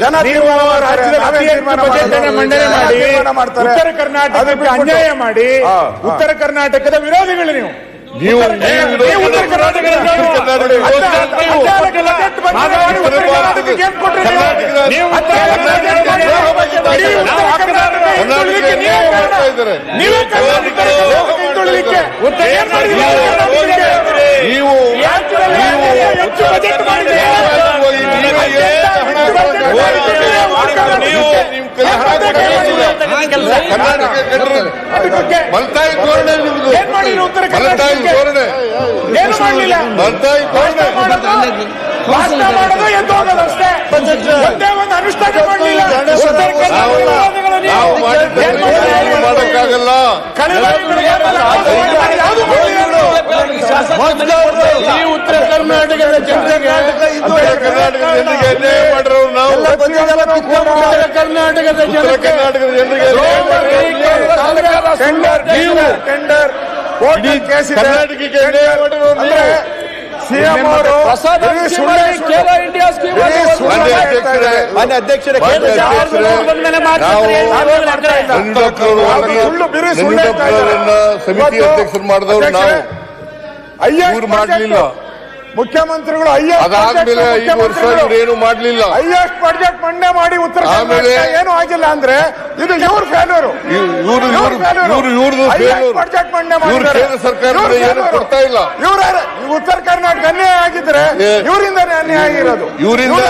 ಜನ ಮಂಡನೆ ಮಾಡಿ ಉತ್ತರ ಕರ್ನಾಟಕಕ್ಕೆ ಅನ್ಯಾಯ ಮಾಡಿ ಉತ್ತರ ಕರ್ನಾಟಕದ ವಿರೋಧಿಗಳು ನೀವು. ಉತ್ತರ ಕರ್ನಾಟಕದ ಮಲ್ತಾಯಿ ಧೋರಣೆ ನಿಮ್ದು, ಮಲ್ತಾಯಿ ಧೋರಣೆ ಏನು ಮಾಡಲಿಲ್ಲ. ಭಾಷಣ ಮಾಡೋದು ಎದ್ದು ಹೋಗೋದು ಅಷ್ಟೇ, ಒಂದೇ ಒಂದು ಅನುಷ್ಠಾನ ಮಾಡಲಿಲ್ಲ. ಮಾಡಕ್ಕಾಗಲ್ಲ. ಉತ್ತರ ಕರ್ನಾಟಕದ ಜನತೆಗೆ ಅನ್ಯಾಯ ಮಾಡಿರೋರು ನಾವು. ಕರ್ನಾಟಕದ ಜನರಿಗೆ ಕರ್ನಾಟಕಕ್ಕೆ ಅನ್ಯಾಯ ಮಾಡಿರೋರು ಸಿಎಂ ಅವರು ಸಮಿತಿ ಅಧ್ಯಕ್ಷರು ಮಾಡಿದವರು ನಾವು, ಇವ್ರು ಮಾಡಲಿಲ್ಲ. ಮುಖ್ಯಮಂತ್ರಿಗಳು ಅದಾದ್ಮೇಲೆ 5 ವರ್ಷ ಇವ್ರೇನು ಮಾಡಲಿಲ್ಲ. ಹೈಯೆಸ್ಟ್ ಬಡ್ಜೆಟ್ ಮಂಡನೆ ಮಾಡಿ ಉತ್ತರ ಆಮೇಲೆ ಏನು ಆಗಿಲ್ಲ ಅಂದ್ರೆ ಇದು ಇವ್ರ ಫೇಲ್ಯೂರು. ಬಡ್ಜೆಟ್ ಮಂಡನೆ ಮಾಡಿ ಕೇಂದ್ರ ಸರ್ಕಾರ ಏನು ಕೊಡ್ತಾ ಇಲ್ಲ. ಉತ್ತರ ಕರ್ನಾಟಕ ಅನ್ಯಾಯ ಆಗಿದ್ರೆ ಇವರಿಂದಾನೇ ಅನ್ಯಾಯ ಆಗಿರೋದು. ಇವರಿಂದ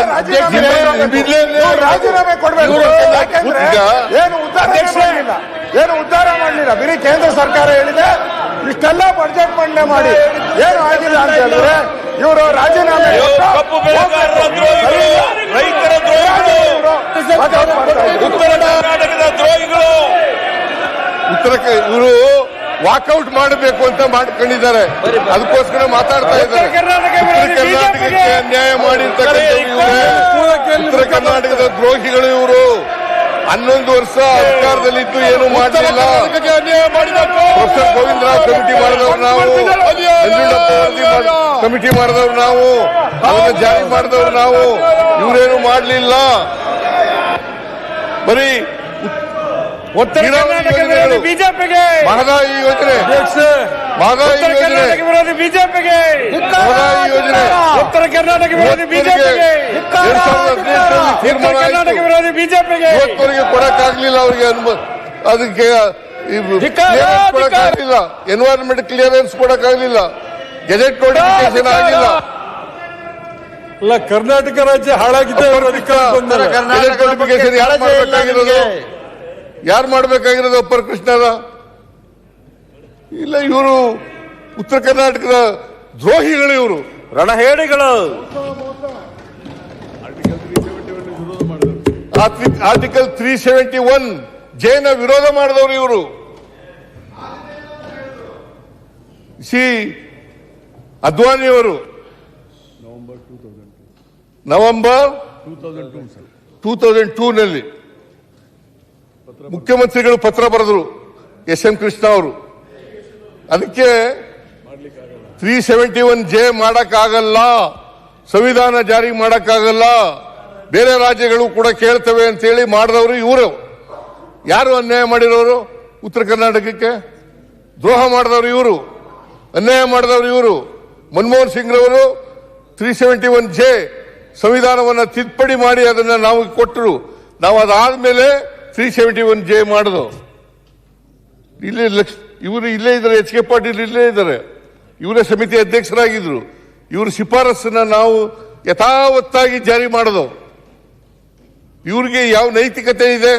ರಾಜೀನಾಮೆ ಕೊಡ್ಬೇಕು. ಯಾಕಂದ್ರೆ ಏನು ಉದ್ಧಾರ ಮಾಡಲಿಲ್ಲ. ಬರೀ ಕೇಂದ್ರ ಸರ್ಕಾರ ಹೇಳಿದೆ ಇಷ್ಟೆಲ್ಲ ಬಡ್ಜೆಟ್ ಮಂಡನೆ ಮಾಡಿ ಏನು ಆಗಿಲ್ಲ ಅಂತ ಹೇಳಿದ್ರೆ ಇವರು ರಾಜೀನಾಮೆ ರೈತರ ಉತ್ತರ ಕರ್ನಾಟಕದ ದ್ರೋಹಿಗಳು. ಇವರು ವಾಕೌಟ್ ಮಾಡಬೇಕು ಅಂತ ಮಾಡ್ಕೊಂಡಿದ್ದಾರೆ, ಅದಕ್ಕೋಸ್ಕರ ಮಾತಾಡ್ತಾ ಇದ್ದಾರೆ. ಉತ್ತರ ಕರ್ನಾಟಕಕ್ಕೆ ಅನ್ಯಾಯ ಮಾಡಿರ್ತಕ್ಕಂಥ ಉತ್ತರ ಕರ್ನಾಟಕದ ದ್ರೋಹಿಗಳು ಇವರು. 11 ವರ್ಷ ಅಧಿಕಾರದಲ್ಲಿದ್ದು ಏನು ಮಾಡಲಿಲ್ಲ. ಪ್ರೊಫೆಸರ್ ಗೋವಿಂದರಾವ್ ಕಮಿಟಿ ಮಾಡಿದವರು ನಾವು, ಕಮಿಟಿ ಮಾಡಿದವರು ನಾವು, ಅದನ್ನು ಜಾರಿ ಮಾಡಿದವರು ನಾವು. ಇವರೇನು ಮಾಡಲಿಲ್ಲ. ಬರೀ ಬಿಜೆಪಿಗೆ ಮಹದಾಯಿ ಯೋಜನೆ, ಮಹದಾಯಿ ಯೋಜನೆ, ಬಿಜೆಪಿಗೆ ಯೋಜನೆ ಉತ್ತರ ಕರ್ನಾಟಕ ವಿರೋಧಿ ಬಿಜೆಪಿಗೆ, ತೀರ್ಮಾನ ವಿರೋಧಿ ಬಿಜೆಪಿಗೆ ಇವತ್ತವರೆಗೆ ಕೊಡಕ್ಕಾಗ್ಲಿಲ್ಲ. ಅವ್ರಿಗೆ ಅದಕ್ಕೆ ಕೊಡಕ್ಕಾಗಲಿಲ್ಲ, ಎನ್ವೈರನ್ಮೆಂಟ್ ಕ್ಲಿಯರೆನ್ಸ್ ಕೊಡಕ್ಕಾಗಲಿಲ್ಲ, ಗೆಜೆಟ್ ನೋಟಿಫಿಕೇಶನ್ ಆಗಿಲ್ಲ. ಅಲ್ಲ, ಕರ್ನಾಟಕ ರಾಜ್ಯ ಹಾಳಾಗಿದೆ. ಗೆಜೆಟ್ ನೋಟಿಫಿಕೇಶನ್ ಯಾರು ಮಾಡಬೇಕಾಗಿರೋದು? ಯಾರು ಮಾಡಬೇಕಾಗಿರೋದು? ಅಪ್ಪರ್ ಕೃಷ್ಣರ ಇಲ್ಲ. ಇವರು ಉತ್ತರ ಕರ್ನಾಟಕದ ದ್ರೋಹಿಗಳು, ಇವರು ರಣಹೇಡಿಗಳು. ಆರ್ಟಿಕಲ್ 371 ಜೇನ ವಿರೋಧ ಮಾಡಿದವರು ಇವರು. ಅದ್ವಾನಿಯವರು ನವೆಂಬರ್ 2002 ಮುಖ್ಯಮಂತ್ರಿಗಳು ಪತ್ರ ಬರೆದರು, ಎಸ್.ಎಂ. ಕೃಷ್ಣ ಅವರು. ಅದಕ್ಕೆ 371 ಜೆ ಮಾಡಕ್ಕಾಗಲ್ಲ, ಸಂವಿಧಾನ ಜಾರಿ ಮಾಡಕ್ಕಾಗಲ್ಲ, ಬೇರೆ ರಾಜ್ಯಗಳು ಕೂಡ ಕೇಳ್ತವೆ ಅಂತೇಳಿ ಮಾಡಿದವರು ಇವರು. ಯಾರು ಅನ್ಯಾಯ ಮಾಡಿರೋರು? ಉತ್ತರ ಕರ್ನಾಟಕಕ್ಕೆ ದ್ರೋಹ ಮಾಡಿದವರು ಇವರು, ಅನ್ಯಾಯ ಮಾಡಿದವರು ಇವರು. ಮನಮೋಹನ್ ಸಿಂಗ್ ರವರು 371 ಜೆ ಸಂವಿಧಾನವನ್ನು ತಿದ್ದುಪಡಿ ಮಾಡಿ ಅದನ್ನ ನಾವು ಕೊಟ್ಟರು. ನಾವು ಅದಾದ್ಮೇಲೆ 371 ಜೆ ಮಾಡಿದ್ರು. ಇಲ್ಲೇ ಇವರು ಇಲ್ಲೇ ಇದ್ದಾರೆ, ಎಚ್ ಕೆ ಪಾಟೀಲ್ ಇಲ್ಲೇ ಇದ್ದಾರೆ, ಇವರೇ ಸಮಿತಿ ಅಧ್ಯಕ್ಷರಾಗಿದ್ರು. ಇವ್ರ ಶಿಫಾರಸನ್ನ ನಾವು ಯಥಾವತ್ತಾಗಿ ಜಾರಿ ಮಾಡೋದು. ಇವ್ರಿಗೆ ಯಾವ ನೈತಿಕತೆ ಇದೆ?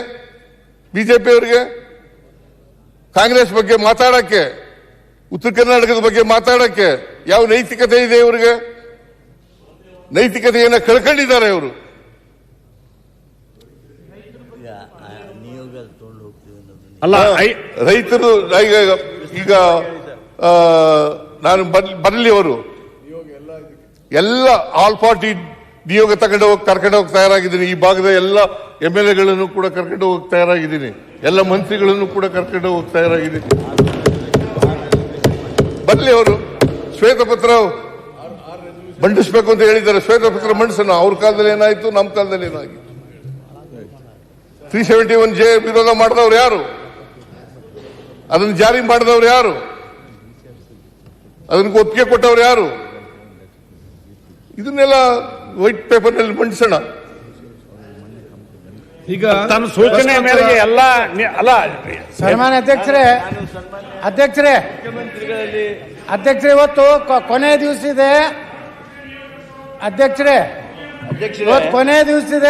ಬಿಜೆಪಿಯವರಿಗೆ ಕಾಂಗ್ರೆಸ್ ಬಗ್ಗೆ ಮಾತಾಡಕ್ಕೆ, ಉತ್ತರ ಕರ್ನಾಟಕದ ಬಗ್ಗೆ ಮಾತಾಡಕ್ಕೆ ಯಾವ ನೈತಿಕತೆ ಇದೆ ಇವರಿಗೆ? ನೈತಿಕತೆಯನ್ನು ಕಳ್ಕೊಂಡಿದ್ದಾರೆ ಇವರು. ಅಲ್ಲ, ರೈತರು ಈಗ ನಾನು ಬರಲಿ, ಅವರು ಎಲ್ಲ ಆಲ್ ಪಾರ್ಟಿ ನಿಯೋಗ ಕರ್ಕೊಂಡು ಹೋಗಿ ತಯಾರಾಗಿದ್ದೀನಿ. ಈ ಭಾಗದ ಎಲ್ಲ MLA ಕೂಡ ಕರ್ಕೊಂಡು ಹೋಗಿ ತಯಾರಾಗಿದ್ದೀನಿ, ಎಲ್ಲ ಮಂತ್ರಿಗಳನ್ನು ಕೂಡ ಕರ್ಕೊಂಡು ಹೋಗಿ ತಯಾರಾಗಿದ್ದೀನಿ. ಬರಲಿ, ಅವರು ಶ್ವೇತಪತ್ರ ಮಂಡಿಸ್ಬೇಕು ಅಂತ ಹೇಳಿದ್ದಾರೆ. ಶ್ವೇತಪತ್ರ ಮಂಡಿಸೋಣ. ಅವ್ರ ಕಾಲದಲ್ಲಿ ಏನಾಯ್ತು, ನಮ್ಮ ಕಾಲದಲ್ಲಿ ಏನಾಗಿತ್ತು. 371J ವಿರೋಧ ಮಾಡಿದವ್ರು ಯಾರು? ಅದನ್ನು ಜಾರಿ ಮಾಡಿದವ್ರು ಯಾರು? ಅದಕ್ಕೆ ಒಪ್ಪಿಗೆ ಕೊಟ್ಟವ್ರು ಯಾರು? ಇದನ್ನೆಲ್ಲ ವೈಟ್ ಪೇಪರ್ ನಲ್ಲಿ ಮಂಡಿಸೋಣ. ಈಗ ತನ್ನ ಸೂಚನೆ ಮೇರೆಗೆ ಎಲ್ಲ ಅಲ್ಲ. ಸನ್ಮಾನ್ಯ ಅಧ್ಯಕ್ಷರೇ ಇವತ್ತು ಕೊನೆಯ ದಿವಸ ಇದೆ. ಅಧ್ಯಕ್ಷರೇ ಇವತ್ತು ಕೊನೆಯ ದಿವಸ ಇದೆ.